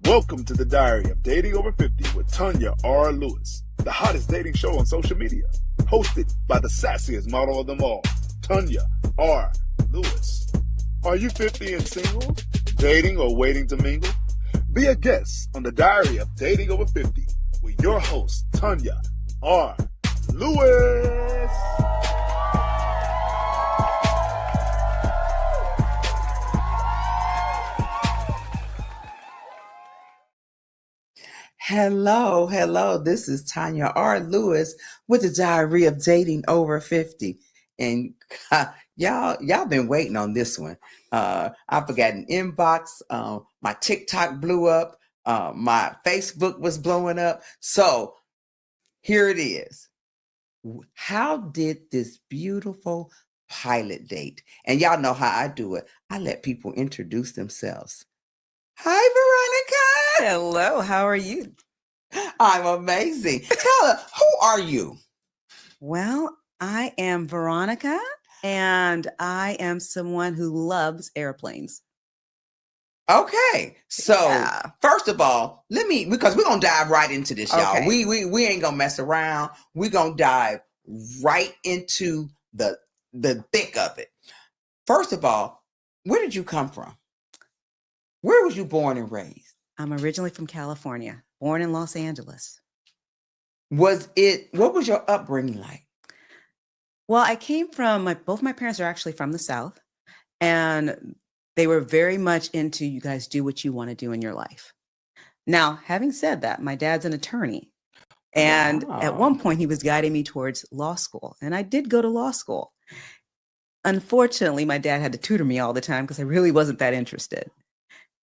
Welcome to the Diary of Dating Over 50 with Tanya R. Lewis, the hottest dating show on social media, hosted by the sassiest model of them all, Tanya R. Lewis. Are you 50 and single, dating or waiting to mingle? Be a guest on the Diary of Dating Over 50 with your host, Tanya R. Lewis. Hello. This is Tanya R. Lewis with the Diary of Dating Over 50. And y'all been waiting on this one. I've got an inbox. My TikTok blew up. My Facebook was blowing up. So here it is. How did this beautiful pilot date? And y'all know how I do it. I let people introduce themselves. Hi, Veronica. Hello, how are you? I'm amazing. Tell her, who are you? Well, I am Veronica, and I am someone who loves airplanes. Okay. So first of all, because we're gonna dive right into this, y'all. Okay. We ain't gonna mess around. We're gonna dive right into the thick of it. First of all, where did you come from? Where was you born and raised? I'm originally from California, born in Los Angeles. What was your upbringing like? Well, I came from both my parents are actually from the South, and they were very much into you guys do what you want to do in your life. Now, having said that, my dad's an attorney. And at one point he was guiding me towards law school, and I did go to law school. Unfortunately, my dad had to tutor me all the time because I really wasn't that interested.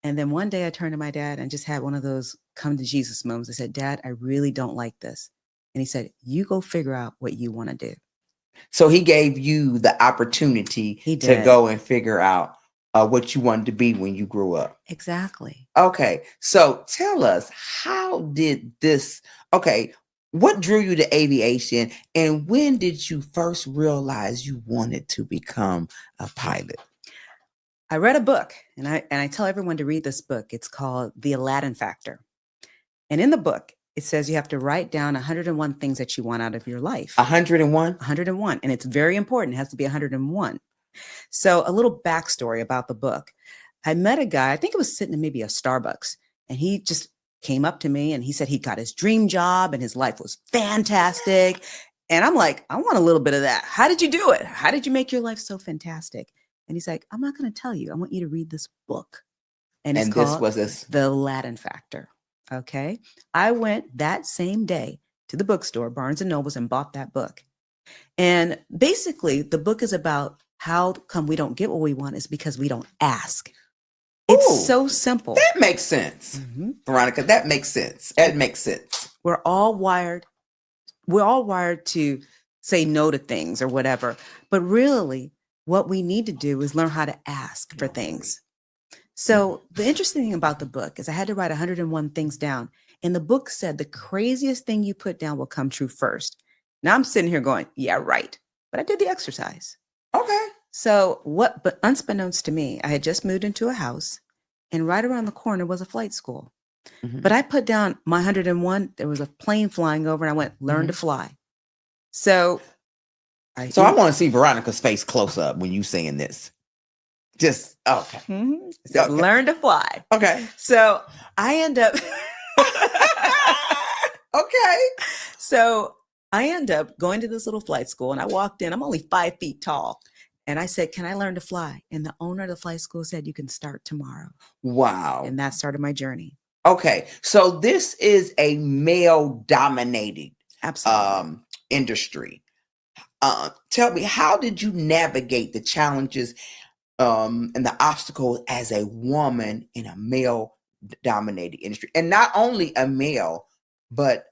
And then one day I turned to my dad and just had one of those come to Jesus moments. I said, Dad, I really don't like this. And he said, you go figure out what you want to do. So he gave you the opportunity to go and figure out what you wanted to be when you grew up. Exactly. Okay. So tell us, what drew you to aviation, and when did you first realize you wanted to become a pilot? I read a book, and I tell everyone to read this book. It's called The Aladdin Factor. And in the book, it says you have to write down 101 things that you want out of your life. 101? 101. And it's very important. It has to be 101. So a little backstory about the book. I met a guy, I think it was sitting in maybe a Starbucks, and he just came up to me and he said he got his dream job and his life was fantastic. And I'm like, I want a little bit of that. How did you do it? How did you make your life so fantastic? And he's like, I'm not going to tell you. I want you to read this book. And it's called The Aladdin Factor. Okay. I went that same day to the bookstore, Barnes and Nobles, and bought that book. And basically, the book is about how come we don't get what we want is because we don't ask. It's so simple. That makes sense. Mm-hmm. Veronica, that makes sense. That makes sense. We're all wired to say no to things or whatever. But really, what we need to do is learn how to ask for things. So the interesting thing about the book is I had to write 101 things down. And the book said the craziest thing you put down will come true first. Now I'm sitting here going, yeah, right. But I did the exercise. Okay. So but unbeknownst to me, I had just moved into a house and right around the corner was a flight school. Mm-hmm. But I put down my 101. There was a plane flying over and I went, learn to fly. So I want to see Veronica's face close up when you saying this. Just, okay. Mm-hmm. So okay. Learn to fly. Okay. So I end up. Okay. So I end up going to this little flight school and I walked in. I'm only 5 feet tall. And I said, can I learn to fly? And the owner of the flight school said, you can start tomorrow. Wow. And that started my journey. Okay. So this is a male-dominated industry. Tell me, how did you navigate the challenges and the obstacles as a woman in a male-dominated industry? And not only a male, but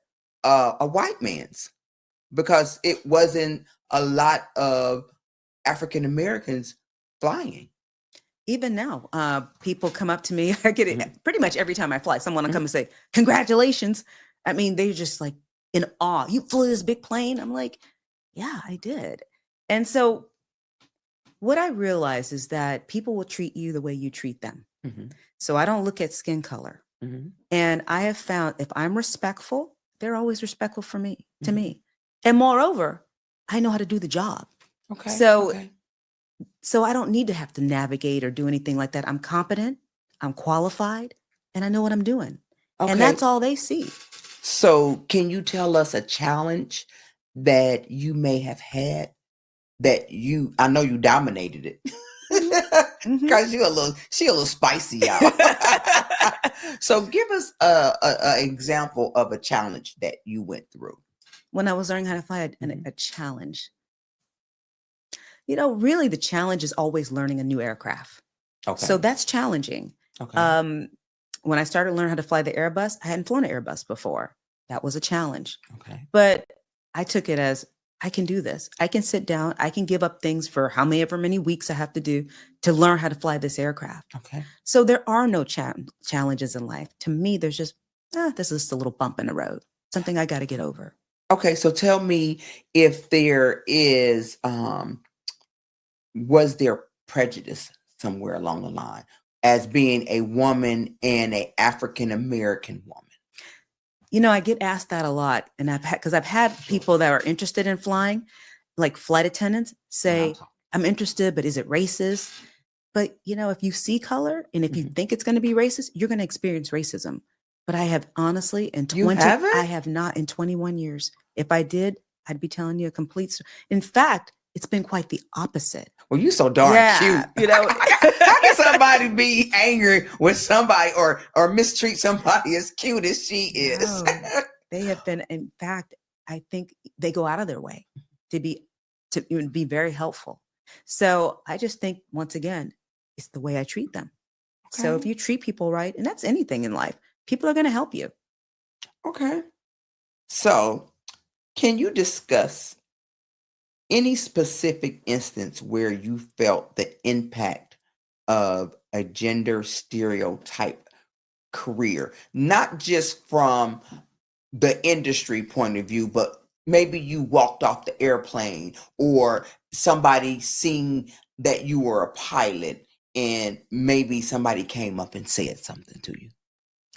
a white man's, because it wasn't a lot of African Americans flying. Even now, people come up to me. I get it pretty much every time I fly. Someone will come and say, congratulations. I mean, they're just like in awe. You flew this big plane? I'm like, yeah, I did. And so what I realize is that people will treat you the way you treat them. Mm-hmm. So I don't look at skin color. Mhm. And I have found if I'm respectful, they're always respectful for me, to Mhm. me. And moreover, I know how to do the job. Okay. So Okay. so I don't need to have to navigate or do anything like that. I'm competent, I'm qualified, and I know what I'm doing. And Okay. that's all they see. So, can you tell us a challenge that you may have had that I know you dominated it. Mhm. Cause she a little spicy, y'all. So give us a example of a challenge that you went through. When I was learning how to fly, Mhm. a challenge. Really the challenge is always learning a new aircraft. Okay. So that's challenging. Okay. When I started learning how to fly the Airbus, I hadn't flown an Airbus before. That was a challenge. Okay. But I took it as I can do this. I can sit down. I can give up things for however many weeks I have to do to learn how to fly this aircraft. Okay. So there are no challenges in life. To me, there's just, this is just a little bump in the road, something I got to get over. Okay. So tell me if there is, was there prejudice somewhere along the line as being a woman and an African American woman? I get asked that a lot. And I've had people that are interested in flying, like flight attendants, say, I'm interested, but is it racist? But, if you see color and if you Mhm. think it's going to be racist, you're going to experience racism. But I have honestly, You haven't? I have not in 21 years. If I did, I'd be telling you a complete story. In fact, it's been quite the opposite. Well, you so darn Yeah, cute. How can somebody be angry with somebody or mistreat somebody as cute as she is? No, they have been, in fact, I think they go out of their way to even be very helpful. So I just think, once again, it's the way I treat them. So if Okay. you treat people right, and that's anything in life, people are going to help you. Okay. So, can you discuss any specific instance where you felt the impact of a gender stereotype career, not just from the industry point of view, but maybe you walked off the airplane or somebody seen that you were a pilot and maybe somebody came up and said something to you?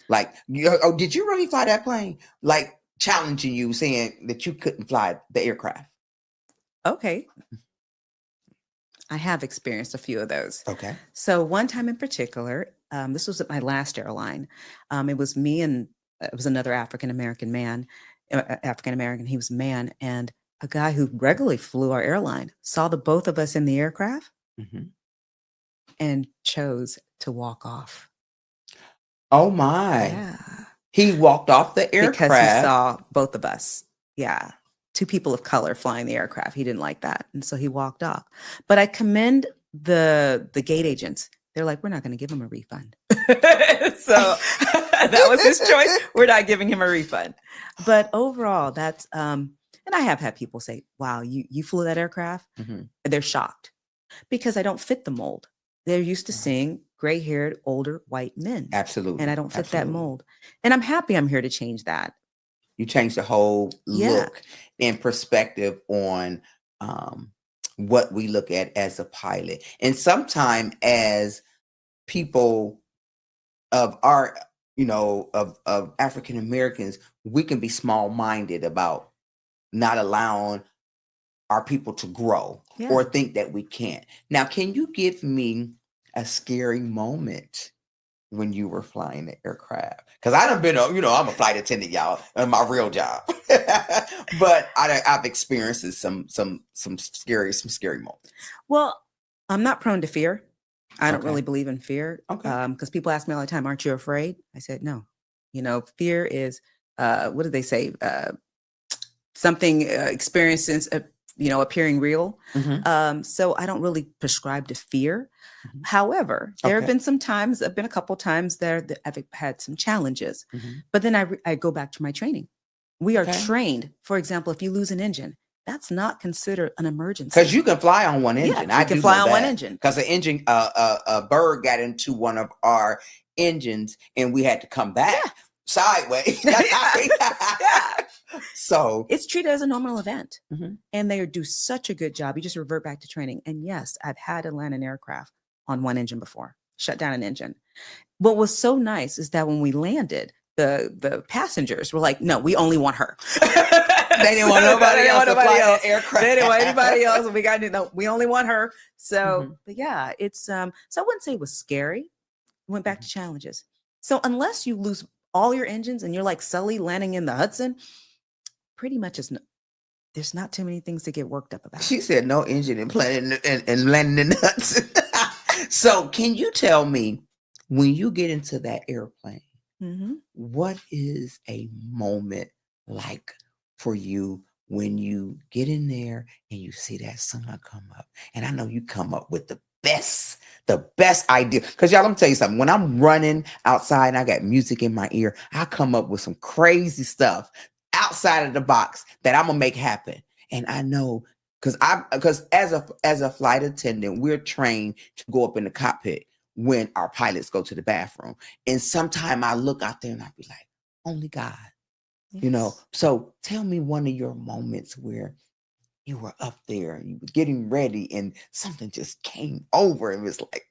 Like, oh, did you really fly that plane? Like challenging you, saying that you couldn't fly the aircraft. Okay. I have experienced a few of those. Okay. So one time in particular, this was at my last airline. It was me and it was another African American man, he was a man, and a guy who regularly flew our airline saw the both of us in the aircraft Mhm. and chose to walk off. Oh my. Yeah. He walked off the Because he aircraft. saw both of us. Yeah. Two people of color flying the aircraft. He didn't like that. And so he walked off. But I commend the gate agents. They're like, we're not going to give him a refund. So that was his choice. We're not giving him a refund. But overall, that's and I have had people say, wow, you flew that aircraft? Mhm. They're shocked because I don't fit the mold. They're used to Right. seeing gray-haired, older white men. Absolutely. And I don't fit that Absolutely. mold. And I'm happy I'm here to change that. You changed the whole Yeah. look and perspective on what we look at as a pilot. And sometimes as people of our, of African Americans, we can be small-minded about not allowing our people to grow Yeah. or think that we can't. Now, can you give me a scary moment when you were flying the aircraft? Because I done been, I'm a flight attendant, y'all, in my real job. But I've experienced some scary moments. Well, I'm not prone to fear. I don't Okay. really believe in fear. Okay. Because people ask me all the time, aren't you afraid? I said, no. Fear is, what do they say? Something experiences, appearing real. Mhm. So I don't really prescribe to fear. Mhm. However, there have Okay. been a couple times there that I've had some challenges, Mhm. but then I go back to my training. We are Okay. trained. For example, if you lose an engine, that's not considered an emergency. Because you can fly on one engine. Yeah, you can fly on one engine. Because the engine, a bird got into one of our engines, and we had to come back sideways. Yeah. So It's treated as a normal event. Mhm. And they do such a good job. You just revert back to training. And yes, I've had to land an aircraft on one engine before. shut down an engine. What was so nice is that when we landed, the passengers were like, "No, we only want her." They didn't want nobody else to fly that aircraft. They didn't want anybody else. We got no, we only want her. So, Mhm. but yeah, it's so I wouldn't say it was scary. Went back to challenges. So unless you lose all your engines and you're like Sully landing in the Hudson, pretty much there's not too many things to get worked up about. She said no engine and planning and landing in nuts. So can you tell me, when you get into that airplane, Mhm. what is a moment like for you when you get in there and you see that sun come up? And I know you come up with the best idea. Because y'all, let me tell you something. When I'm running outside and I got music in my ear, I come up with some crazy stuff outside of the box that I'm gonna make happen. And I know because as a flight attendant, we're trained to go up in the cockpit when our pilots go to the bathroom. And sometime I look out there and I be like, only God, you know. Yes. So tell me one of your moments where you were up there and you were getting ready and something just came over and was like,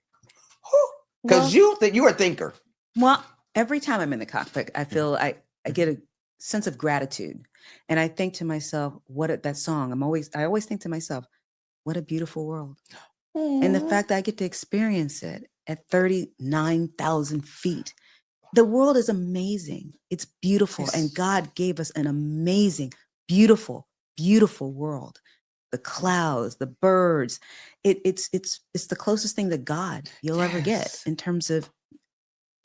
because Well, you're a thinker. well, every time I'm in the cockpit, I feel I get a sense of gratitude, and I think to myself, that song. I always think to myself, what a beautiful world, and the Aw. fact that I get to experience it at 39,000 feet. The world is amazing. It's beautiful, and Yes. God gave us an amazing, beautiful, beautiful world. The clouds, the birds. It's the closest thing to God you'll ever get Yes. in terms of,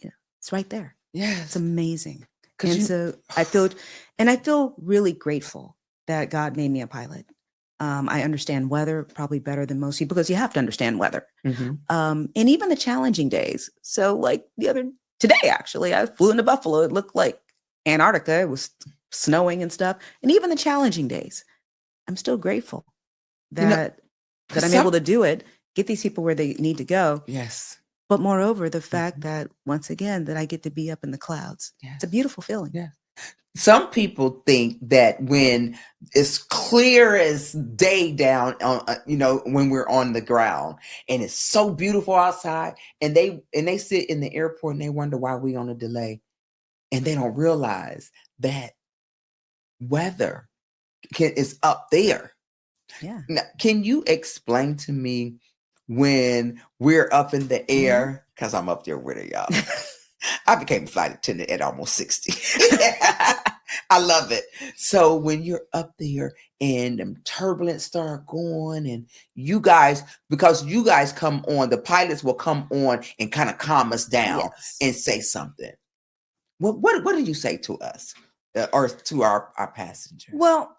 it's right there. It's Yes. amazing. 'Cause And you- so I feel really grateful that God made me a pilot. I understand weather probably better than most people because you have to understand weather. Mhm. And even the challenging days. So like today, actually, I flew into Buffalo. It looked like Antarctica. It was snowing and stuff. And even the challenging days, I'm still grateful You know, that I'm some- able to do it, get these people where they need to go. Yes. But moreover, the fact that once again, that I get to be up in the clouds. It's a Yes. beautiful feeling. Yeah. Some people think that when it's clear as day down on, when we're on the ground and it's so beautiful outside, and they sit in the airport and they wonder why we on a delay, and they don't realize that weather is up there. Yeah. Now, can you explain to me when we're up in the air? Because I'm up there with it, y'all. I became a flight attendant at almost 60. I love it. So when you're up there and them turbulence start going, and you guys, because you guys come on, the pilots will come on and kind of calm us down Yes. and say something. What do you say to us or to our passengers? Well,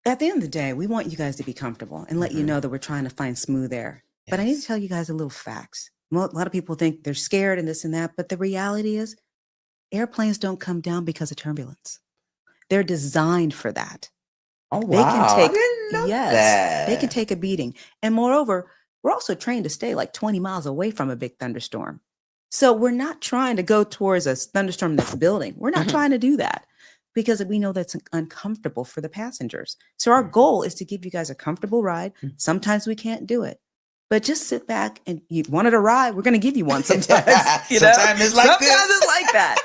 at the end of the day, we want you guys to be comfortable and let you Mhm. know that we're trying to find smooth air. But I need to Yes. tell you guys a little facts. Well, a lot of people think they're scared and this and that, but the reality is airplanes don't come down because of turbulence. They're designed for that. Oh, They can wow. I take, didn't know yes, they can that. take a beating. And moreover, we're also trained to stay like 20 miles away from a big thunderstorm. So we're not trying to go towards a thunderstorm that's building. We're not Mhm. trying to do that because we know that's uncomfortable for the passengers. So our goal is to give you guys a comfortable ride. Mhm. Sometimes we can't do it. But just sit back and you wanted a ride, we're going to give you one sometimes. Sometimes it's like this. Sometimes it's like that.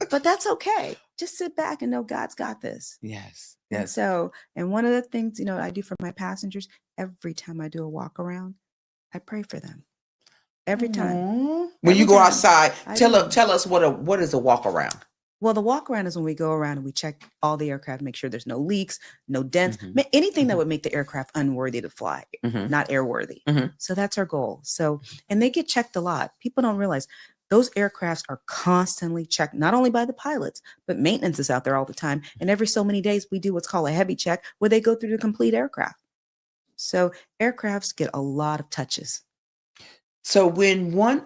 But that's okay. Just sit back and know God's got this. Yes. And Yes. so, and one of the things, I do for my passengers, every time I do a walk around, I pray for them. Every time. Aw. When Every you go time. outside, I tell do. us what is a walk around? Well, the walk around is when we go around and we check all the aircraft, make sure there's no leaks, no dents, Mhm. anything that Mhm. would make the aircraft unworthy to fly, Mhm. not airworthy. Mhm. So that's our goal. So, and they get checked a lot. People don't realize those aircrafts are constantly checked, not only by the pilots, but maintenance is out there all the time. And every so many days, we do what's called a heavy check where they go through the complete aircraft. So aircrafts get a lot of touches. So when when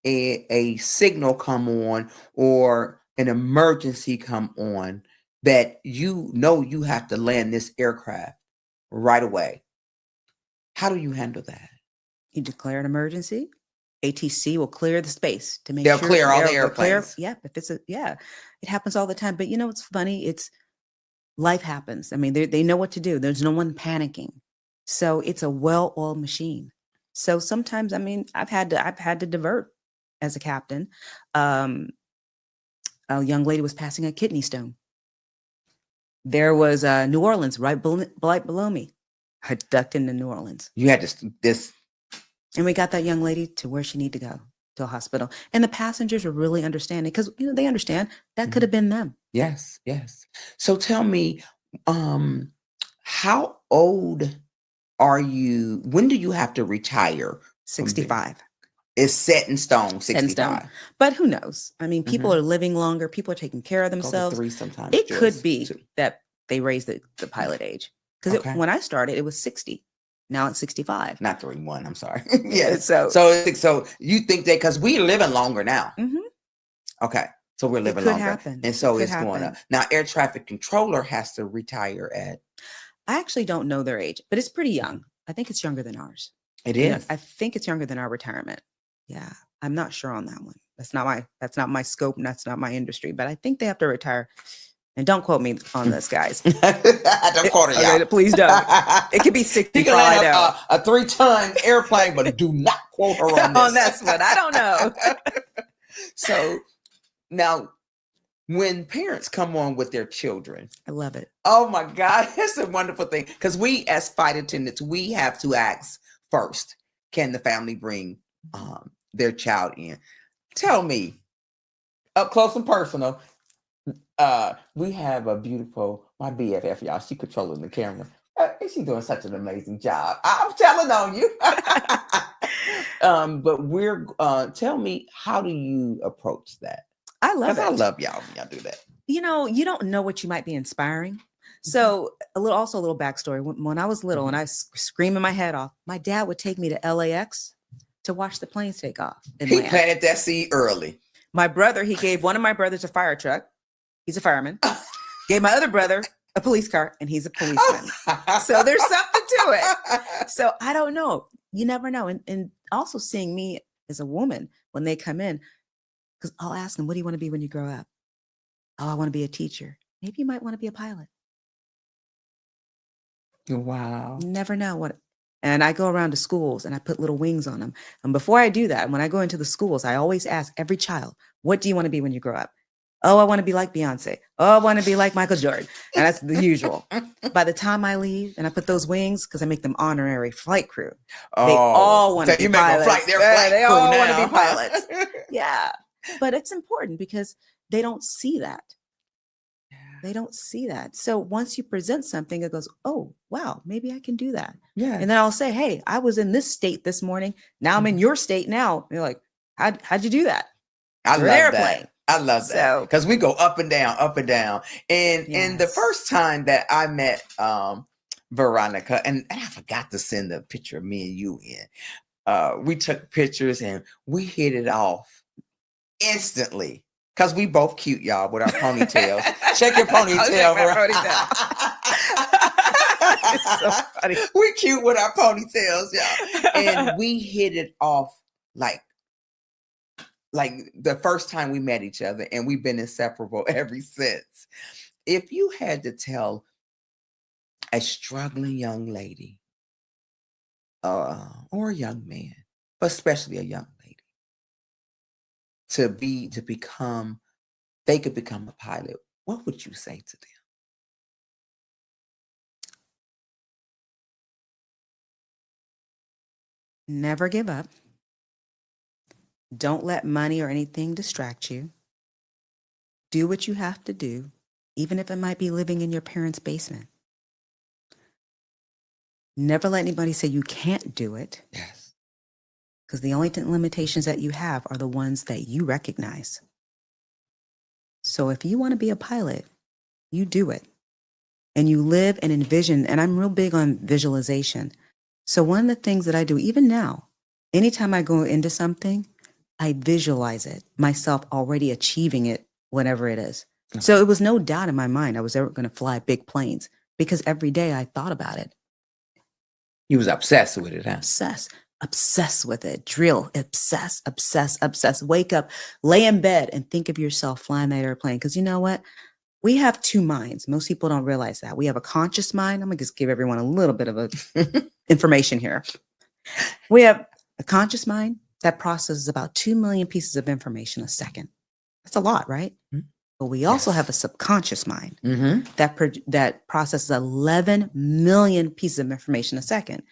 a signal come on or an emergency come on, that you have to land this aircraft right away, how do you handle that? You declare an emergency. ATC will clear the space to make They'll sure clear all the will clear. airplanes. Yep. If it's it happens all the time. But what's funny? It's life happens. I mean, they know what to do. There's no one panicking. So it's a well-oiled machine. So sometimes, I mean, I've had to divert as a captain. A young lady was passing a kidney stone. There was New Orleans right below me. I ducked into New Orleans. You had this. And we got that young lady to where she needed to go, to a hospital. And the passengers were really understanding because, you know, they understand that could have been them. Yes, yes. So tell me, how old are you? When do you have to retire? 65. It's set in stone, 65. Set in stone. But who knows? I mean, people are living longer. People are taking care of Go to themselves. 3 sometimes. It could Joyce, be 2. that they raised the pilot age. Because Okay. when I started, it was 60. Now it's 65. Not 31. I'm sorry. Yes. So So you think that because we're living longer now. mhm, Okay. So we're living could longer. happen. And so It could it's going happen. up. Now, air traffic controller has to retire at. I actually don't know their age, but it's pretty young. I think it's younger than ours. It Yeah, is. I think it's younger than our retirement. Yeah, I'm not sure on that one. That's not my scope, and that's not my industry. But I think they have to retire. And don't quote me on this, guys. Don't quote it, Okay, y'all. please don't. It could be You 65. can land now. a 3-ton airplane, but do not quote her on this. On that one, I don't know. So now, when parents come on with their children, I love it. oh my God, it's a wonderful thing. Because we, as flight attendants, we have to ask first, can the family bring their child in? Tell me, up close and personal, we have a beautiful, my BFF, y'all, she controlling the camera. And she's doing such an amazing job. I'm telling on you. But tell me, how do you approach that? I love Because it. I love y'all when y'all do that. You know, you don't know what you might be inspiring. So a little backstory. When I was little and I screaming my head off, my dad would take me to LAX to watch the planes take off. And He land. planted that seed early. My brother, he gave one of my brothers a fire truck. He's a fireman. Gave my other brother a police car, and he's a policeman. So there's something to it. So I don't know. You never know. And also seeing me as a woman when they come in, because I'll ask them, what do you want to be when you grow up? Oh, I want to be a teacher. Maybe you might want to be a pilot. Wow. You never know what. And I go around to schools and I put little wings on them. And before I do that, when I go into the schools, I always ask every child, what do you want to be when you grow up? Oh, I want to be like Beyonce. Oh, I want to be like Michael Jordan. And that's the usual. By the time I leave and I put those wings, because I make them honorary flight crew. They all want to be pilots. They all want to be pilots. Yeah. But it's important because they don't see that. They don't see that. So once you present something, it goes, oh, wow, maybe I can do that. Yeah. And then I'll say, hey, I was in this state this morning. Now I'm in your state now. And you're like, how'd you do that? I You're love an that. airplane. I love that. So- Because we go up and down, up and down. And the Yes. first time that I met Veronica, and I forgot to send the picture of me and you in. We took pictures and we hit it off instantly. Because we both cute, y'all, with our ponytails. Shake your ponytail. I'll shake my Ver- It's so funny. We cute with our ponytails, y'all. And we hit it off like the first time we met each other, and we've been inseparable ever since. If you had to tell a struggling young lady or a young man, but especially a young lady, they could become a pilot, what would you say to them? Never give up. Don't let money or anything distract you. Do what you have to do, even if it might be living in your parents' basement. Never let anybody say you can't do it, Yes. because the only limitations that you have are the ones that you recognize. So if you want to be a pilot, you do it. And you live and envision, and I'm real big on visualization. So one of the things that I do, even now, anytime I go into something, I visualize it, myself already achieving it, whatever it is. So it was no doubt in my mind I was ever going to fly big planes, because every day I thought about it. You was obsessed with it, huh? Obsessed with it. Drill, obsess. Wake up, lay in bed and think of yourself flying that airplane. Because you know what? We have two minds. Most people don't realize that. We have a conscious mind. I'm going to just give everyone a little bit of information here. We have a conscious mind that processes about 2 million pieces of information a second. That's a lot, right? Mhm. But we also Yes. have a subconscious mind Mm-hmm. that processes 11 million pieces of information a second.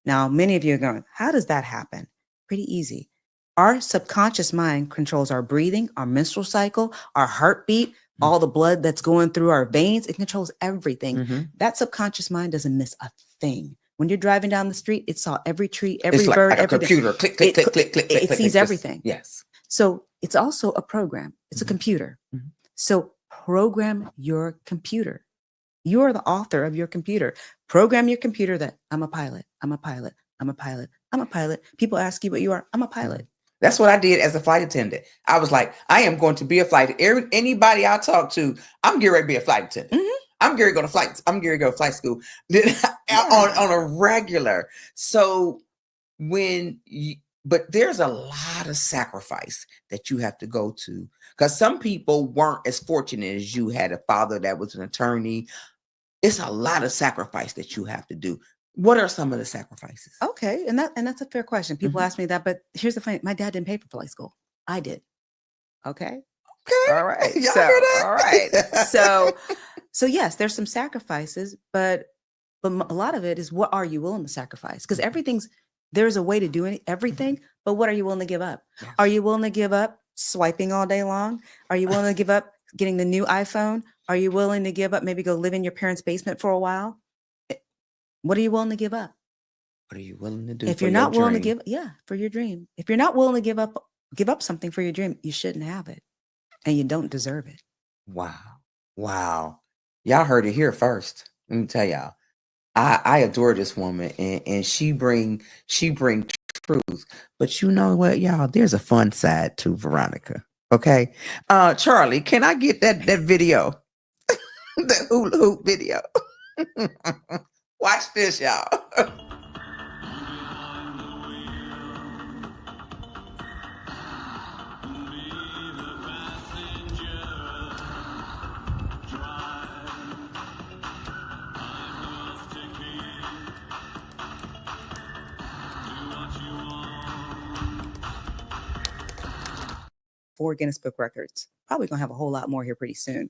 Now, many of you are going, how does that happen? Pretty easy. Our subconscious mind controls our breathing, our menstrual cycle, our heartbeat, all the blood that's going through our veins. It controls everything. Mm-hmm. That subconscious mind doesn't miss a thing. When you're driving down the street, it saw every tree, every It's bird, like a everything. computer. Click, click, It- click, click, click, click. it click, sees click, everything. Yes. So it's also a program. It's a Mhm. computer. Mhm. So program your computer. You're the author of your computer. Program your computer that I'm a pilot. I'm a pilot. I'm a pilot. I'm a pilot. People ask you what you are. I'm a pilot. That's what I did as a flight attendant. I was like, I am going to be a flight. Anybody I talk to, I'm getting ready to be a flight attendant. Mhm. I'm getting ready to go to flight. I'm getting ready to go to flight school on a regular. So but there's a lot of sacrifice that you have to go to, because some people weren't as fortunate as you, had a father that was an attorney. It's a lot of sacrifice that you have to do. What are some of the sacrifices? Okay, and that's a fair question. People Mhm. ask me that, but here's the thing: my dad didn't pay for flight school. I did. Okay. Okay. All right. Y'all So, hear that? all right. So yes, there's some sacrifices, but a lot of it is, what are you willing to sacrifice? Because there's a way to do everything, but what are you willing to give up? Yes. Are you willing to give up swiping all day long? Are you willing to give up getting the new iPhone? Are you willing to give up, maybe go live in your parents' basement for a while? What are you willing to give up? What are you willing to do? If for you're your not willing to dream? for your dream. If you're not willing to give up something for your dream, you shouldn't have it, and you don't deserve it. Wow. Y'all heard it here first. Let me tell y'all. I adore this woman, and she bring truth. But you know what, y'all? There's a fun side to Veronica. Okay. Charlie, can I get that video? The hula hoop video. Watch this, y'all. For Guinness Book Records. Probably gonna have a whole lot more here pretty soon.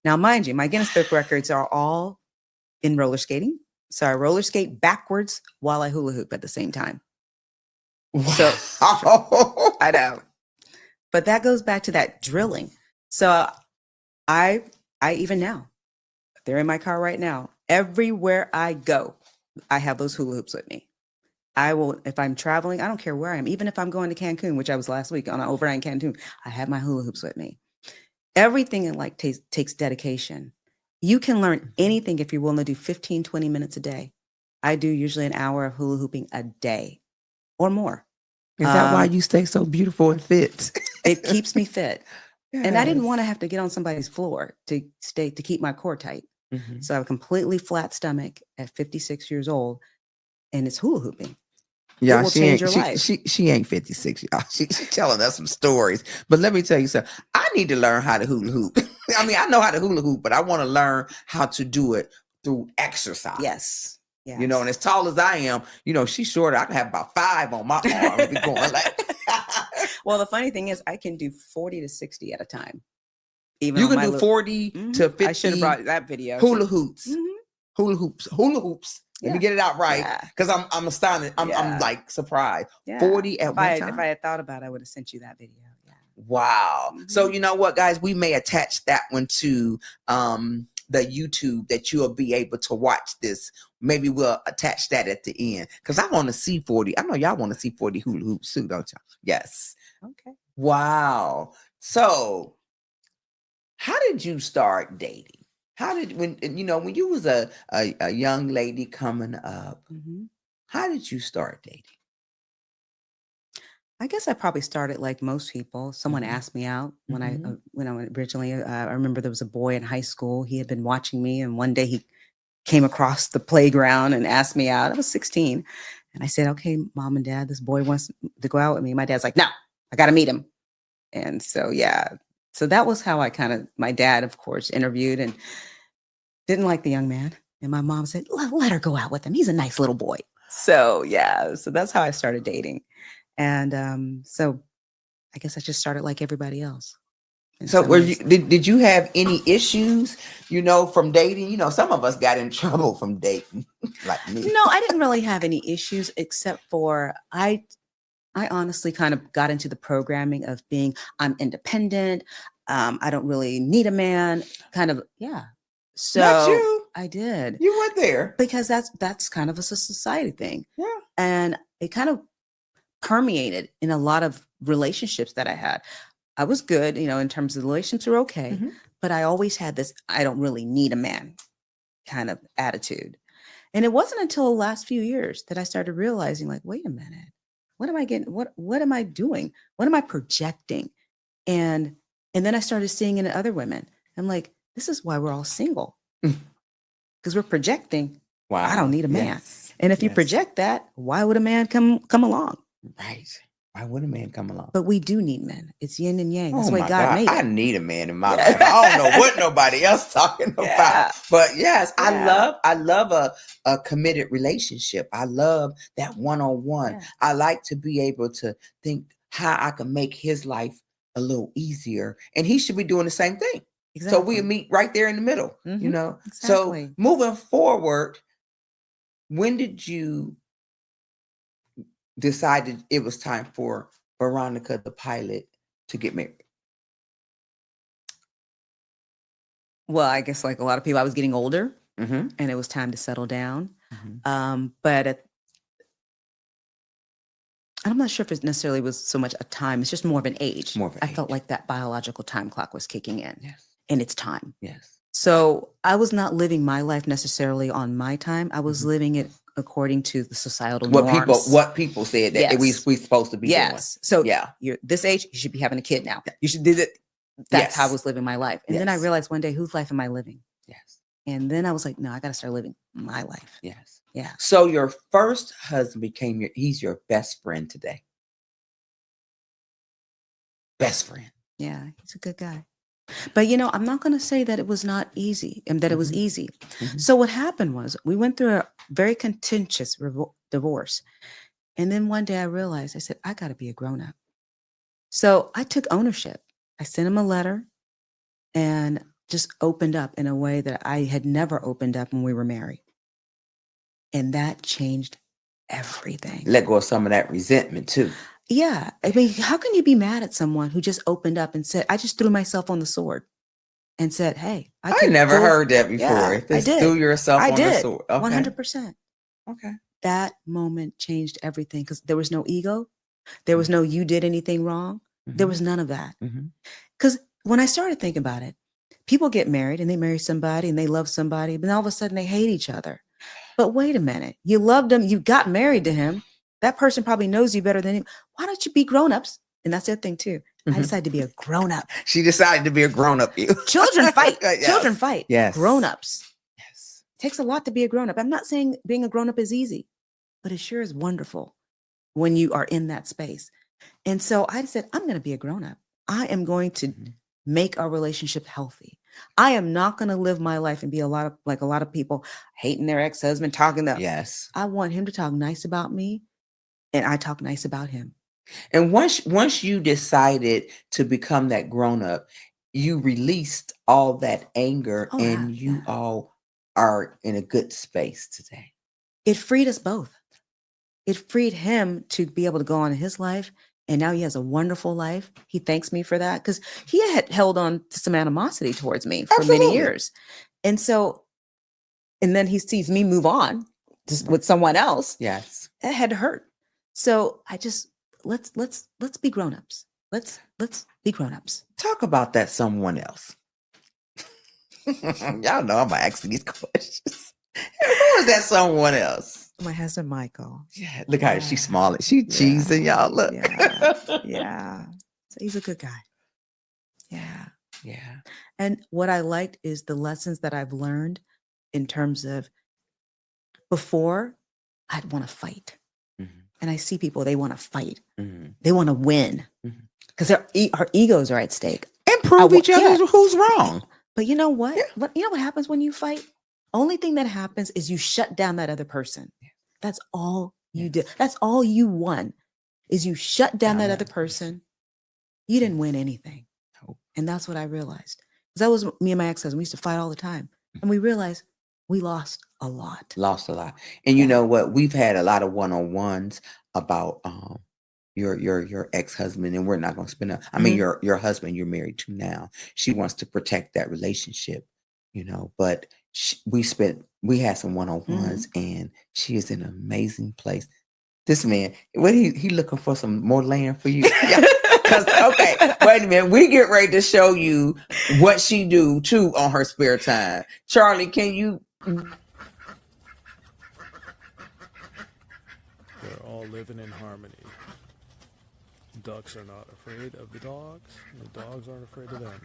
Now, mind you, my Guinness Book Records are all in roller skating. So I roller skate backwards while I hula hoop at the same time. So I know. But that goes back to that drilling. So I even now, they're in my car right now. Everywhere I go, I have those hula hoops with me. I will, if I'm traveling, I don't care where I am. Even if I'm going to Cancun, which I was last week on an overnight in Cancun, I have my hula hoops with me. Everything in life takes dedication. You can learn anything if you're willing to do 15, 20 minutes a day. I do usually an hour of hula hooping a day or more. Is that why you stay so beautiful and fit? It keeps me fit. And I didn't Yes. want to have to get on somebody's floor to keep my core tight. Mhm. So I have a completely flat stomach at 56 years old, and it's hula hooping. Yeah, will she change ain't, your she, life. she ain't 56, y'all. She's telling us some stories. But let me tell you something. I need to learn how to hula hoop. I mean, I know how to hula hoop, but I want to learn how to do it through exercise. Yes. You know, and as tall as I am, you know, she's shorter. I can have about 5 on my arm and be going like. Well, the funny thing is, I can do 40 to 60 at a time. Even You on can my do 40 to 50 I should have brought that video. hula hoops. Mhm. Hula hoops. Let me Yeah. get it out right, Yeah. because I'm astonished. I'm Yeah. like surprised. Yeah. 40 at one time. If I had thought about it, I would have sent you that video. Yeah. Wow. So Mhm. you know what, guys? We may attach that one to the YouTube, that you'll be able to watch this. Maybe we'll attach that at the end, because I want to see 40. I know y'all want to see 40 hula hoops too, don't y'all? Yes. Okay. Wow. So how did you start dating? When you was a young lady coming up, Mhm. how did you start dating? I guess I probably started like most people. Someone Mhm. asked me out when I Mhm. originally. I remember there was a boy in high school. He had been watching me, and one day he came across the playground and asked me out. I was 16, and I said, "Okay, mom and dad, this boy wants to go out with me." My dad's like, "No, I got to meet him." And so so that was how my dad, of course, interviewed and didn't like the young man. And my mom said, let her go out with him. He's a nice little boy. So yeah, so that's how I started dating. And so I guess I just started like everybody else. in So some were ways. did you have any issues, from dating? Some of us got in trouble from dating, like me. No, I didn't really have any issues except for I honestly kind of got into the programming of being I'm independent. I don't really need a man. Kind of, yeah. Not So you. I did You went there. because that's kind of a society thing, Yeah. and it kind of permeated in a lot of relationships that I had. I was good, in terms of the relationships were okay, Mhm. but I always had this I don't really need a man kind of attitude. And it wasn't until the last few years that I started realizing, like, wait a minute, what am I getting? What am I doing? What am I projecting? And and then I started seeing it in other women. I'm like, this is why we're all single. Because we're projecting, Wow. I don't need a man. Yes. And if you Yes. project that, why would a man come along? Right. Why would a man come along? But we do need men. It's yin and yang. That's Oh why my God made I it. need a man in my Yeah. life. I don't know what nobody else talking about. Yeah. But yes, Yeah. I love a committed relationship. I love that one-on-one. Yeah. I like to be able to think how I can make his life a little easier. And he should be doing the same thing. Exactly. So we meet right there in the middle, Mhm. So Exactly. moving forward, when did you decide it was time for Veronica the pilot to get married? Well, I guess like a lot of people, I was getting older Mm-hmm. and it was time to settle down. Mm-hmm. But I'm not sure if it necessarily was so much a time. It's just more of an age. More of an I felt age. like that biological time clock was kicking in, Yes. and it's time. Yes. So I was not living my life necessarily on my time. I was Mhm. living it according to the societal What norms. people said that we Yes. supposed to be Yes. So doing. Yeah. you're this age, you should be having a kid now. You should do that. That's how I Yes. was living my life. And then I Yes. realized one day, whose life am I living? Yes. And then I was like, no, I got to start living my life. Yes. Yeah. So your first husband he's your best friend today. Best friend. Yeah. He's a good guy. But, I'm not going to say that it was not easy and that it was Mhm. easy. Mhm. So what happened was we went through a very contentious divorce. And then one day I realized, I said, I got to be a grown up. So I took ownership. I sent him a letter and just opened up in a way that I had never opened up when we were married. And that changed everything. Let go of some of that resentment too. Yeah. I mean, how can you be mad at someone who just opened up and said, I just threw myself on the sword and said, hey, I could never go- heard that before. Yeah, I Just did. threw yourself I on the did. sword. Okay. 100%. Okay. That moment changed everything because there was no ego. There was no you did anything wrong. There was none of that. Mhm. Because when I started thinking about it, people get married and they marry somebody and they love somebody, but all of a sudden they hate each other. But wait a minute. You loved him. You got married to him. That person probably knows you better than him. Why don't you be grown-ups? And that's the other thing too. I Mhm. decided to be a grown-up. She decided to be a grown-up. Children fight. Yes. Children fight. Yes. Grown-ups. Yes. It takes a lot to be a grown-up. I'm not saying being a grown-up is easy, but it sure is wonderful when you are in that space. And so I said, I'm going to be a grown-up. I am going to Mhm. make our relationship healthy. I am not going to live my life and be a lot of people hating their ex-husband, talking to. Yes. I want him to talk nice about me, and I talk nice about him. And once you decided to become that grown-up, you released all that anger, Oh, and yeah, you yeah. all are in a good space today. It freed us both. It freed him to be able to go on in his life. And now he has a wonderful life. He thanks me for that because he had held on to some animosity towards me for many Absolutely. years. And then he sees me move on just with someone else. Yes. That had to hurt. So I just let's be grown-ups. Let's be grown-ups. Talk about that someone else. Y'all know I'm asking these questions. Who is that someone else? My husband Michael. Yeah, look how she's Yeah. smiling. She cheesing, y'all. Look. Yeah. Yeah. So he's a good guy. Yeah. Yeah. And what I liked is the lessons that I've learned in terms of before I'd want to fight. Mhm. And I see people, they want to fight. Mhm. They want to win Mhm. because our egos are at stake. And prove each other who's wrong. But you know what? Yeah. You know what happens when you fight? Only thing that happens is you shut down that other person. That's all you Yes. did. That's all you won is you shut down Down that that other person. You didn't win anything. Nope. And that's what I realized. Because that was me and my ex-husband. We used to fight all the time. And we realized we lost a lot. Lost a lot. And you Yeah. know what? We've had a lot of one-on-ones about your ex-husband, and we're not going to spend I mean Mhm. your husband you're married to now. She wants to protect that relationship, but we had some one-on-ones, and she is in an amazing place. This man, what he looking for some more land for you? Yeah. Because okay, wait a minute. We get ready to show you what she do too on her spare time. Charlie, can you? They're all living in harmony. Ducks are not afraid of the dogs, and the dogs aren't afraid of them.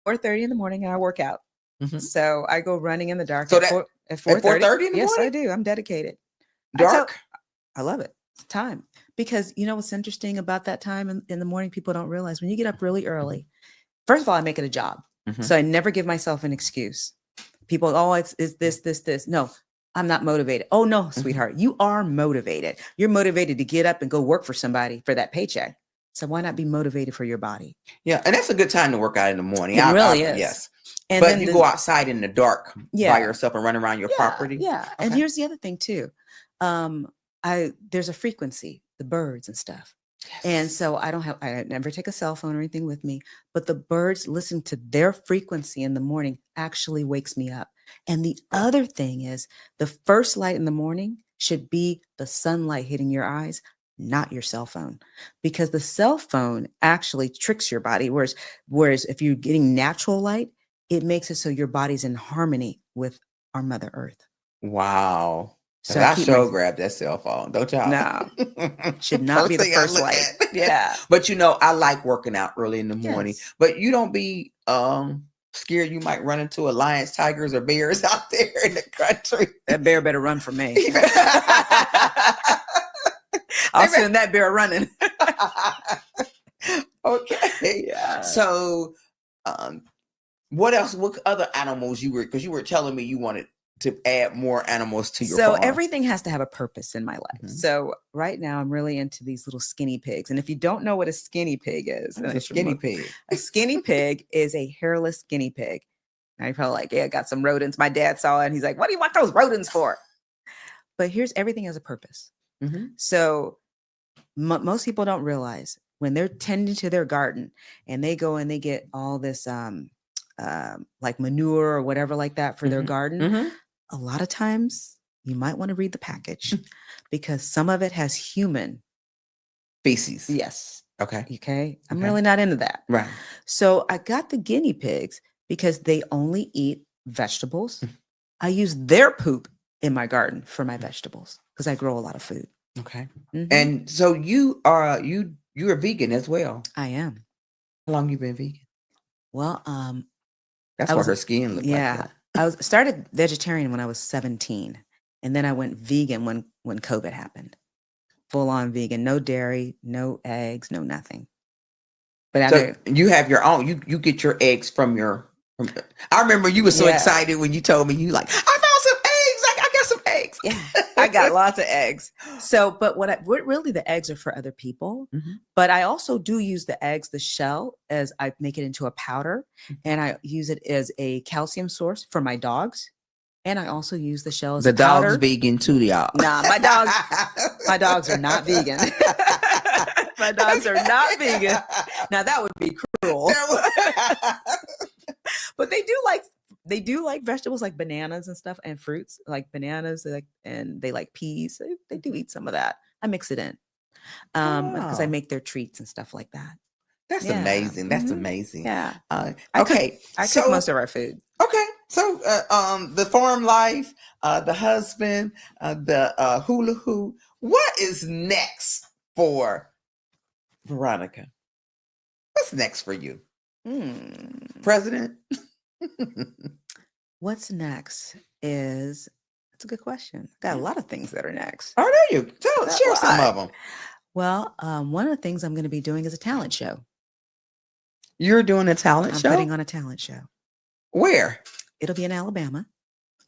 4:30 in the morning, and I work out. Mhm. So I go running in the dark So at that- 4:30 in the Yes, I morning? do. I'm dedicated. Dark. I love it. It's time. Because you know what's interesting about that time in the morning, people don't realize when you get up really early, first of all, I make it a job. Mhm. So I never give myself an excuse. People, it's this. No, I'm not motivated. Oh, no, sweetheart, you are motivated. You're motivated to get up and go work for somebody for that paycheck. So why not be motivated for your body? Yeah, and that's a good time to work out in the morning. It really is. Yes. And But then you go outside in the dark Yeah. by yourself and run around your property. Yeah. And Okay. here's the other thing too. There's a frequency, the birds and stuff. And so I never take a cell phone or anything with me, but the birds listening to their frequency in the morning actually wakes me up. And the other thing is the first light in the morning should be the sunlight hitting your eyes, not your cell phone, because the cell phone actually tricks your body. Whereas if you're getting natural light, it makes it so your body's in harmony with our Mother Earth. Wow. So I keep sure grab that cell phone, don't y'all? No. Should not be the thing I first look light. at. Yeah. But I like working out early in the morning. Yes. But you don't be scared you might run into lions, tigers, or bears out there in the country. That bear better run from me. I'll send that bear running. Okay. Yeah. So what else? What other animals because you were telling me you wanted to add more animals to your So farm. everything has to have a purpose in my life. Mhm. So right now I'm really into these little skinny pigs. And if you don't know what a skinny pig is, What is a skinny pig? A skinny pig is a hairless guinea pig. Now you're probably like, yeah, got some rodents. My dad saw it and he's like, what do you want those rodents for? But everything has a purpose. Mhm. So most people don't realize when they're tending to their garden and they go and they get all this like manure or whatever like that for their garden, Mhm. a lot of times you might want to read the package because some of it has human. Feces. Yes. Okay. Okay. I'm Okay. really not into that. Right. So I got the guinea pigs because they only eat vegetables. I use their poop in my garden for my vegetables because I grow a lot of food. Okay. Mhm. And so you're a vegan as well. I am. How long you been vegan? Well, That's I why was- her skin looked yeah, like that. I started vegetarian when I was 17, and then I went vegan when COVID happened. Full on vegan, no dairy, no eggs, no nothing. But So you have your own. You get your eggs from your. I remember you were so Yeah. excited when you told me I found some eggs. I got some eggs. yeah, I got lots of eggs. So, but what really the eggs are for other people. Mhm. But I also do use the eggs, the shell, as I make it into a powder, and I use it as a calcium source for my dogs. And I also use the shell as The a powder. dog's vegan too, y'all. Nah, my dogs are not vegan. My dogs are not vegan. Now that would be cruel. But they do like vegetables like bananas and stuff and fruits like bananas and they like peas. They do eat some of that. I mix it in because I Wow. make their treats and stuff like that. That's Yeah. amazing. That's Mhm. amazing. Yeah, Okay. I cook most of our food. Okay. So the farm life, the husband, the hula hoop. What is next for Veronica? What's next for you? President? What's next that's a good question. Got a lot of things that are next. Oh, there you go. That's Share some why. of them. Well, one of the things I'm going to be doing is a talent show. You're doing a talent I'm show? putting on a talent show. Where? It'll be in Alabama.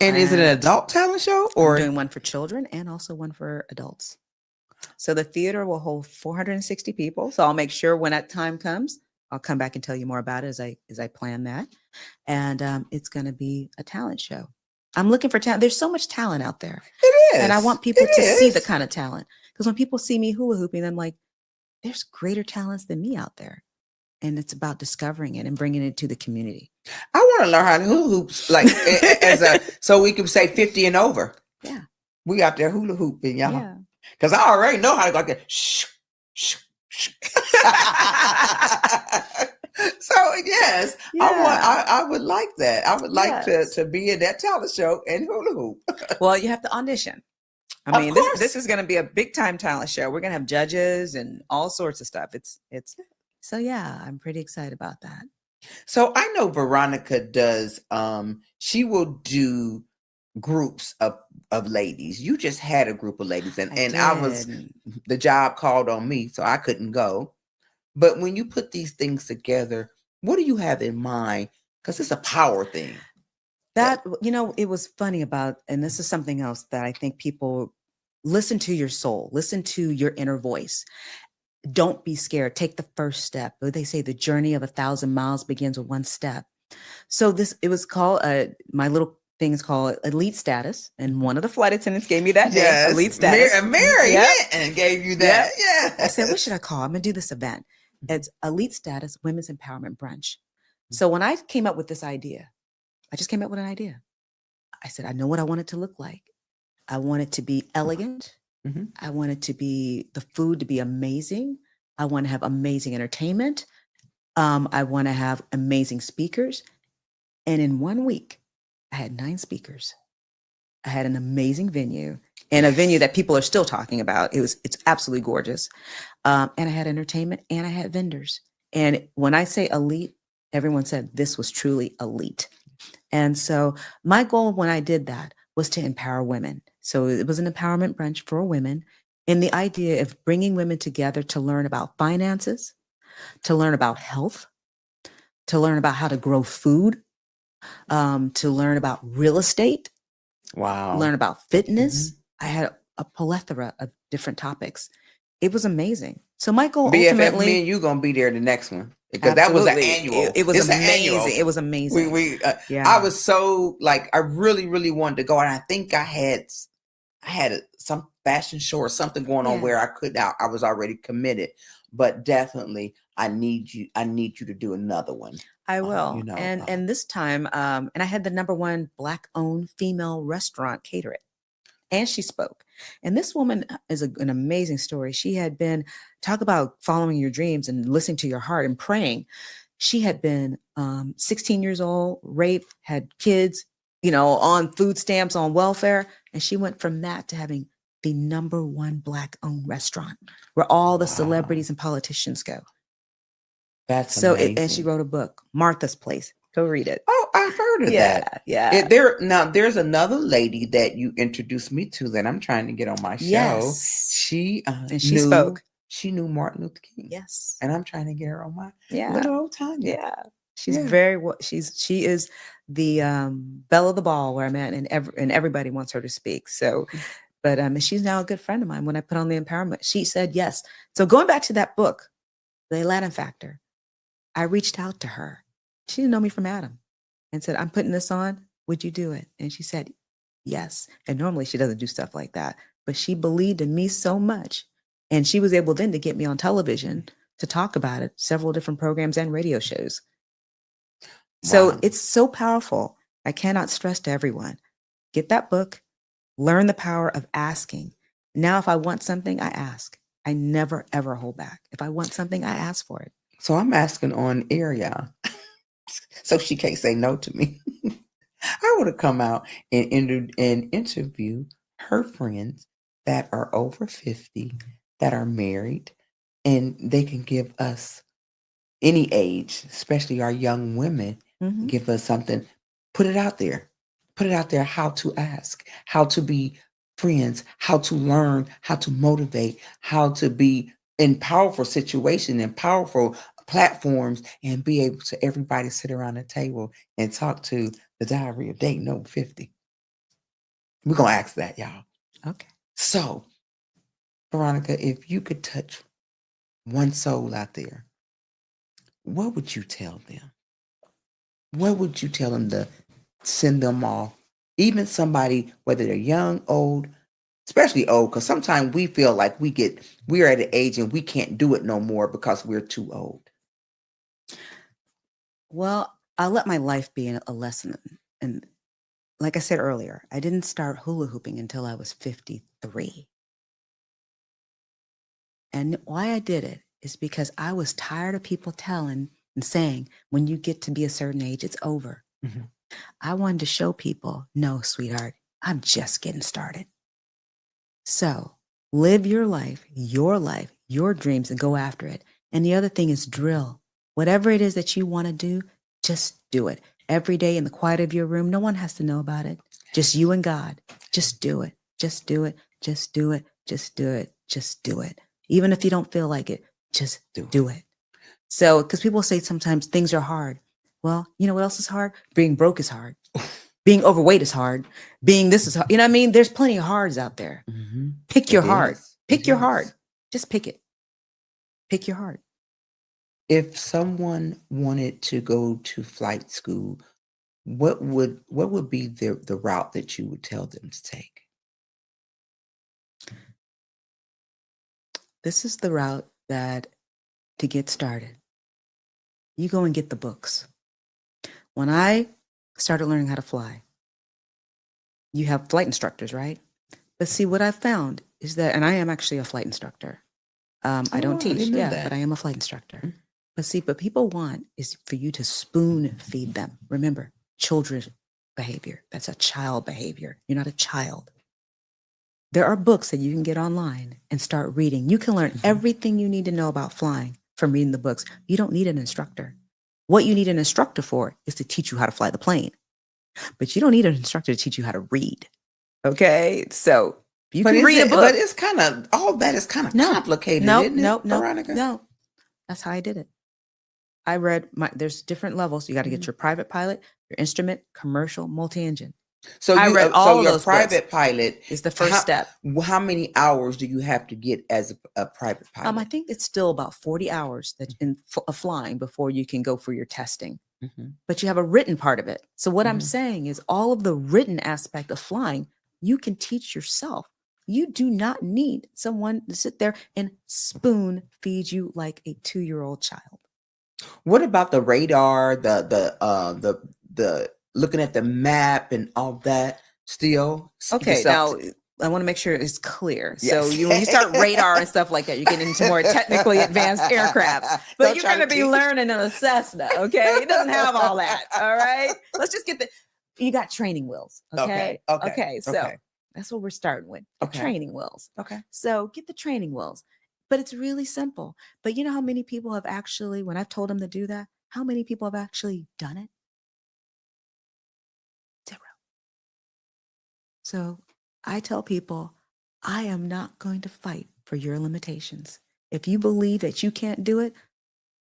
And is it an And adult talent show I'm or? doing one for children and also one for adults. So the theater will hold 460 people. So I'll make sure when that time comes, I'll come back and tell you more about it as I plan that. And it's going to be a talent show. I'm looking for talent. There's so much talent out there. It is. And I want people It to see the is. kind of talent. Because when people see me hula hooping, I'm like, there's greater talents than me out there. And it's about discovering it and bringing it to the community. I want to learn how to hula hoops, like so we can say 50 and over. Yeah. We out there hula hooping, y'all. Yeah. Because I already know how to go like that. Shh, shh, shh. So yes, I would like that. I would like to be in that talent show and hula hoop. Well, you have to audition. I Of mean, course. this is going to be a big time talent show. We're going to have judges and all sorts of stuff. It's so yeah, I'm pretty excited about that. So I know Veronica does. She will do groups of ladies. You just had a group of ladies, and the job called on me, so I couldn't go. But when you put these things together, what do you have in mind? Because it's a power thing. That, it was funny about, and this is something else that I think people listen to your soul, listen to your inner voice. Don't be scared. Take the first step. They say the journey of 1,000 miles begins with one step. So it was called, my little thing is called Elite Status. And one of the flight attendants gave me that name, Elite Status. Mary and gave you that. Yep. Yeah. I said, what should I call? I'm going to do this event. It's Elite Status Women's Empowerment Brunch. So when I came up with this idea, I just came up with an idea. I said, I know what I want it to look like. I want it to be elegant. Mm-hmm. I want it to be the food to be amazing. I want to have amazing entertainment. I want to have amazing speakers. And in 1 week, I had 9 speakers. I had an amazing venue and a venue that people are still talking about. It's absolutely gorgeous. And I had entertainment and I had vendors. And when I say elite, everyone said this was truly elite. And so my goal when I did that was to empower women. So it was an empowerment brunch for women, and the idea of bringing women together to learn about finances, to learn about health, to learn about how to grow food, to learn about real estate, learn about fitness. I had a plethora of different topics. It was amazing. So my goal BFF, ultimately, me and you gonna be there the next one because that was an annual. It was amazing. Annual. It was amazing. I was so I really, really wanted to go, and I think I had some fashion show or something going on where I was already committed. But definitely, I need you to do another one. I will. And this time, and I had the #1 Black-owned female restaurant cater it. And she spoke. And this woman is an amazing story. She had been, talk about following your dreams and listening to your heart and praying. She had been 16 years old, raped, had kids, on food stamps, on welfare. And she went from that to having the #1 Black-owned restaurant where all the celebrities and politicians go. That's so. Amazing. And she wrote a book, Martha's Place. Go read it. Oh, I've heard of that. Yeah. There's another lady that you introduced me to that I'm trying to get on my show. Yes. She spoke. She knew Martin Luther King. Yes. And I'm trying to get her on my little old Tanya. Yeah. She's she is the belle of the ball where I'm at, and everybody wants her to speak. So, but she's now a good friend of mine. When I put on the empowerment, she said yes. So going back to that book, The Aladdin Factor, I reached out to her. She didn't know me from Adam, and said, I'm putting this on. Would you do it? And she said, yes. And normally she doesn't do stuff like that, but she believed in me so much. And she was able then to get me on television to talk about it, several different programs and radio shows. Wow. So it's so powerful. I cannot stress to everyone, get that book, learn the power of asking. Now, if I want something, I ask. I never, ever hold back. If I want something, I ask for it. So I'm asking on air, y'all. So she can't say no to me. I would have come out and interview her friends that are over 50, that are married, and they can give us any age, especially our young women, give us something. Put it out there. Put it out there how to ask, how to be friends, how to learn, how to motivate, how to be in powerful situations and powerful platforms and be able to everybody sit around the table and talk to the Diary of Dating Over 50. We're gonna ask that, y'all. Okay. So, Veronica, if you could touch one soul out there, what would you tell them? What would you tell them to send them off? Even somebody, whether they're young, old, especially old, because sometimes we feel like we're at an age and we can't do it no more because we're too old. Well, I'll let my life be a lesson. And like I said earlier, I didn't start hula hooping until I was 53. And why I did it is because I was tired of people telling and saying, when you get to be a certain age, it's over. Mhm. I wanted to show people, no, sweetheart, I'm just getting started. So live your life, your dreams, and go after it. And the other thing is drill. Whatever it is that you want to do, just do it. Every day in the quiet of your room, no one has to know about it. Just you and God. Just do it. Just do it. Just do it. Just do it. Just do it. Even if you don't feel like it, just do it. So, because people say sometimes things are hard. Well, you know what else is hard? Being broke is hard. Being overweight is hard. Being this is hard. You know what I mean? There's plenty of hards out there. Mm-hmm. Pick your It heart. is. Pick It your is. heart. Just pick it. Pick your heart. If someone wanted to go to flight school, what would be the route that you would tell them to take? This is the route that to get started. You go and get the books. When I started learning how to fly, you have flight instructors, right? But see, what I've found is that, and I am actually a flight instructor. I Oh, don't I teach, didn't know that. but I am a flight instructor. But see, what people want is for you to spoon feed them. Remember, children's behavior. That's a child behavior. You're not a child. There are books that you can get online and start reading. You can learn everything you need to know about flying from reading the books. You don't need an instructor. What you need an instructor for is to teach you how to fly the plane. But you don't need an instructor to teach you how to read. Okay? So you can read a book. But it's kind of, all that is kind of complicated, isn't it, Veronica? No. That's how I did it. I read there's different levels. You got to get your private pilot, your instrument, commercial, multi-engine. So I read all of your those private books. pilot Is the first step. How many hours do you have to get as a private pilot? I think it's still about 40 hours that of flying before you can go for your testing. Mm-hmm. But you have a written part of it. So what I'm saying is all of the written aspect of flying, you can teach yourself. You do not need someone to sit there and spoon feed you like a 2-year-old child. What about the radar, the looking at the map and all that still? Okay, now I want to make sure it's clear. Yes. So when you start radar and stuff like that, you get into more technically advanced aircrafts. But you're going to be learning in a Cessna, okay? It doesn't have all that, all right? Let's just get you got training wheels, okay? So that's what we're starting with, the training wheels. Okay. So get the training wheels. But it's really simple. But you know how many people have actually, when I've told them to do that, how many people have actually done it? 0. So I tell people, I am not going to fight for your limitations. If you believe that you can't do it,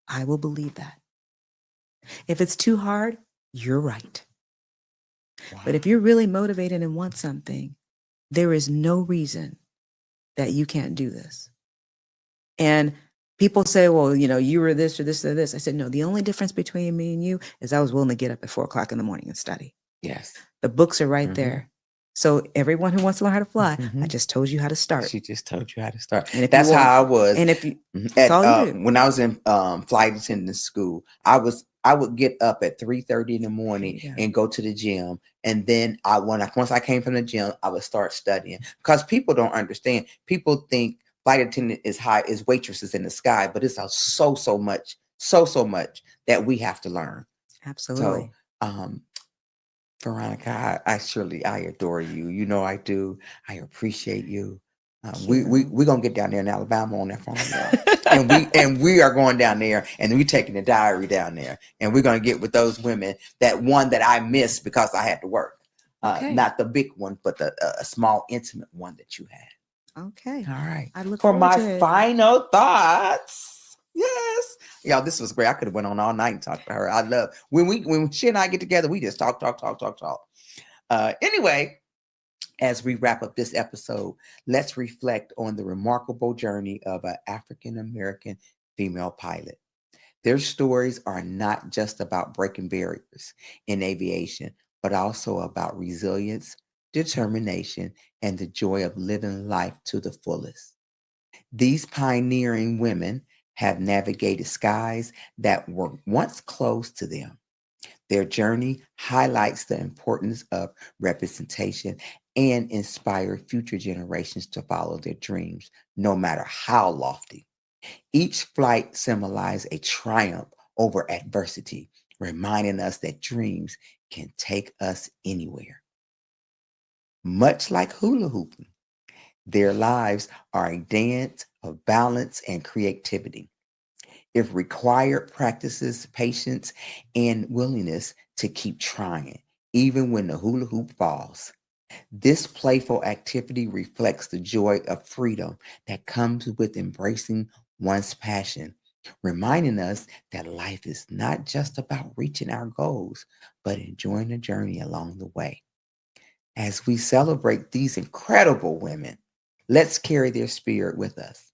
I will believe that. If it's too hard, you're right. Wow. But if you're really motivated and want something, there is no reason that you can't do this. And people say, well, you were this or this or this. I said, no, the only difference between me and you is I was willing to get up at 4:00 in the morning and study. Yes. The books are right there. So everyone who wants to learn how to fly, I just told you how to start. She just told you how to start. And if that's how I was. And if you, when I was in flight attendant school, I would get up at 3:30 in the morning and go to the gym. And then once I came from the gym, I would start studying, because people don't understand. People think flight attendant is waitresses in the sky, but it's so much that we have to learn. Absolutely. So, Veronica, I adore you. You know I do. I appreciate you. We're gonna get down there in Alabama on that phone, and we are going down there, and we're taking the diary down there, and we're gonna get with those women. That one that I missed because I had to work, not the big one, but a small intimate one that you had. Okay. All right. I look for forward my to it. final thoughts. Yes. Y'all, this was great. I could have went on all night and talked to her. I love when she and I get together, we just talk. Anyway, As we wrap up this episode, let's reflect on the remarkable journey of an African American female pilot. Their stories are not just about breaking barriers in aviation, but also about resilience, determination, and the joy of living life to the fullest. These pioneering women have navigated skies that were once closed to them. Their journey highlights the importance of representation and inspire future generations to follow their dreams, no matter how lofty. Each flight symbolized a triumph over adversity, reminding us that dreams can take us anywhere. Much like hula hooping, their lives are a dance of balance and creativity. It required practices, patience, and willingness to keep trying, even when the hula hoop falls. This playful activity reflects the joy of freedom that comes with embracing one's passion, reminding us that life is not just about reaching our goals, but enjoying the journey along the way. As we celebrate these incredible women, let's carry their spirit with us.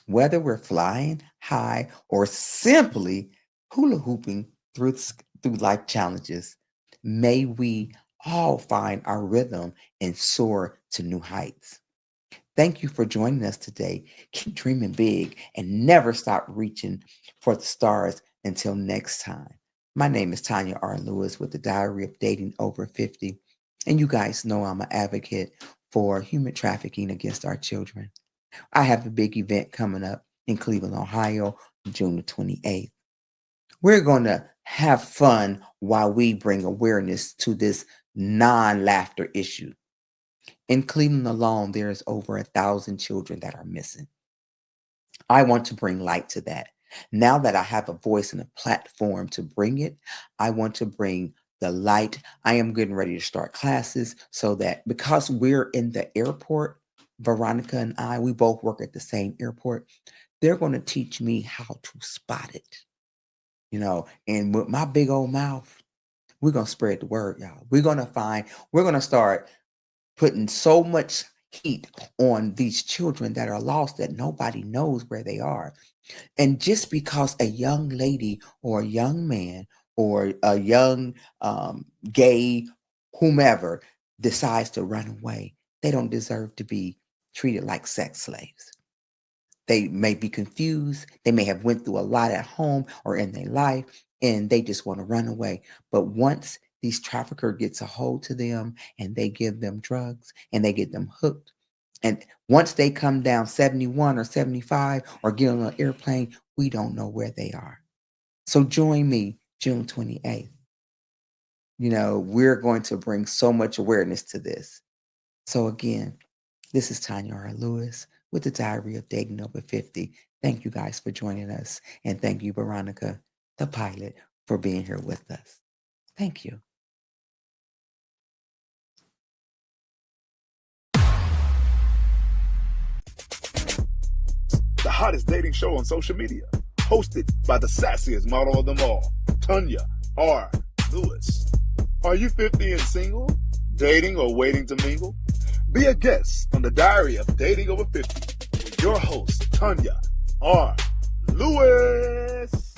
Whether we're flying high or simply hula hooping through life challenges, may we all find our rhythm and soar to new heights. Thank you for joining us today. Keep dreaming big and never stop reaching for the stars until next time. My name is Tanya R. Lewis with the Diary of Dating Over 50. And you guys know I'm an advocate for human trafficking against our children. I have a big event coming up in Cleveland, Ohio, June the 28th. We're going to have fun while we bring awareness to this non-laughter issue. In Cleveland alone, there's over 1,000 children that are missing. I want to bring light to that. Now that I have a voice and a platform to bring it, I want to bring the light. I am getting ready to start classes so that because we're in the airport, Veronica and I, we both work at the same airport. They're going to teach me how to spot it. And with my big old mouth, we're going to spread the word, y'all. We're going to start putting so much heat on these children that are lost that nobody knows where they are. And just because a young lady or a young man or a young gay whomever decides to run away, they don't deserve to be treated like sex slaves. They may be confused. They may have went through a lot at home or in their life, and they just want to run away. But once these trafficker gets a hold to them and they give them drugs and they get them hooked, and once they come down 71 or 75 or get on an airplane, we don't know where they are. So join me June 28th. We're going to bring so much awareness to this. So again, this is Tanya R. Lewis with the Diary of Dating Over 50. Thank you guys for joining us. And thank you, Veronica, the pilot, for being here with us. Thank you. The hottest dating show on social media, hosted by the sassiest model of them all, Tanya R. Lewis. Are you 50 and single, dating, or waiting to mingle? Be a guest on the Diary of Dating Over 50 with your host, Tanya R. Lewis.